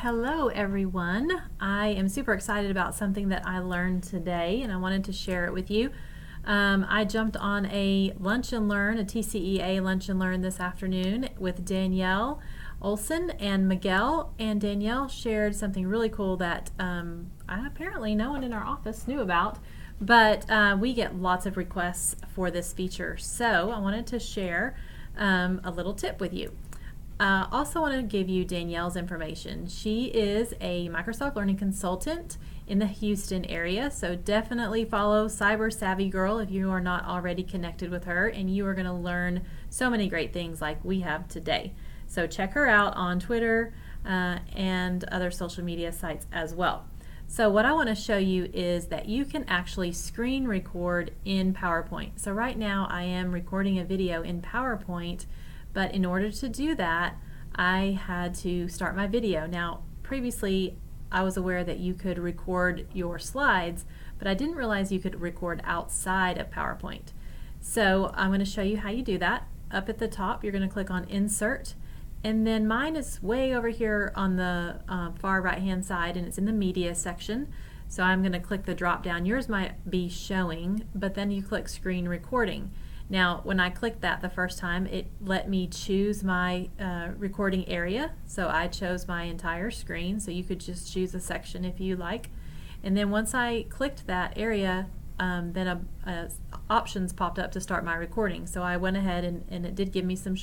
Hello everyone. I am super excited about something that I learned today and I wanted to share it with you. I jumped on a lunch and learn, a TCEA lunch and learn this afternoon with Danielle Olson and Miguel, and Danielle shared something really cool that apparently no one in our office knew about, but we get lots of requests for this feature, so I wanted to share a little tip with you. Also want to give you Danielle's information. She is a Microsoft Learning Consultant in the Houston area, so definitely follow Cyber Savvy Girl if you are not already connected with her, and you are going to learn so many great things like we have today. So check her out on Twitter and other social media sites as well. So what I want to show you is that you can actually screen record in PowerPoint. So right now I am recording a video in PowerPoint, but in order to do that, I had to start my video. Now, previously, I was aware that you could record your slides, but I didn't realize you could record outside of PowerPoint. So I'm going to show you how you do that. Up at the top, you're going to click on Insert, and then mine is way over here on the far right-hand side, and it's in the Media section. So I'm going to click the drop down. Yours might be showing, but then you click Screen Recording. Now, when I clicked that the first time, it let me choose my recording area. So I chose my entire screen, so you could just choose a section if you like. And then once I clicked that area, then options popped up to start my recording. So I went ahead and it did give me some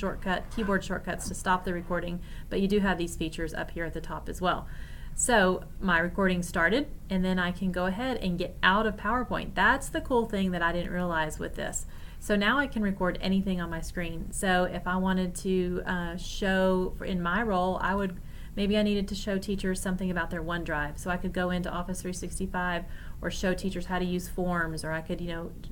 keyboard shortcuts to stop the recording, but you do have these features up here at the top as well. So my recording started, and then I can go ahead and get out of PowerPoint. That's the cool thing that I didn't realize with this. So now I can record anything on my screen. So if I wanted to show, in my role, maybe I needed to show teachers something about their OneDrive. So I could go into Office 365 or show teachers how to use forms, or I could,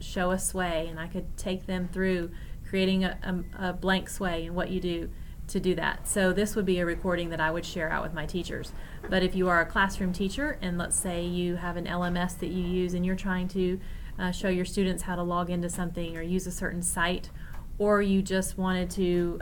show a sway, and I could take them through creating a blank sway and what you do to do that. So this would be a recording that I would share out with my teachers. But if you are a classroom teacher, and let's say you have an LMS that you use and you're trying to show your students how to log into something or use a certain site, or you just wanted to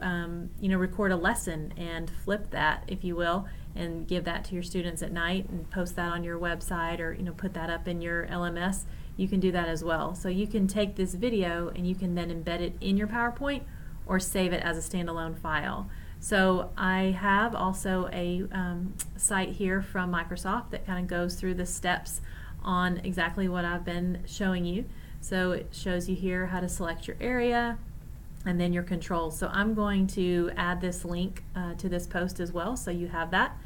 record a lesson and flip that, if you will, and give that to your students at night and post that on your website, or put that up in your LMS, you can do that as well. So you can take this video and you can then embed it in your PowerPoint or save it as a standalone file. So I have also a site here from Microsoft that kind of goes through the steps on exactly what I've been showing you. So it shows you here how to select your area and then your controls. So I'm going to add this link to this post as well, so you have that.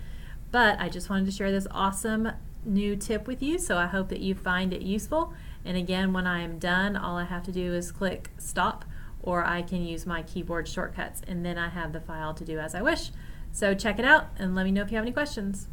But I just wanted to share this awesome new tip with you, so I hope that you find it useful. And again, when I am done, all I have to do is click stop, or I can use my keyboard shortcuts, and then I have the file to do as I wish. So check it out and let me know if you have any questions.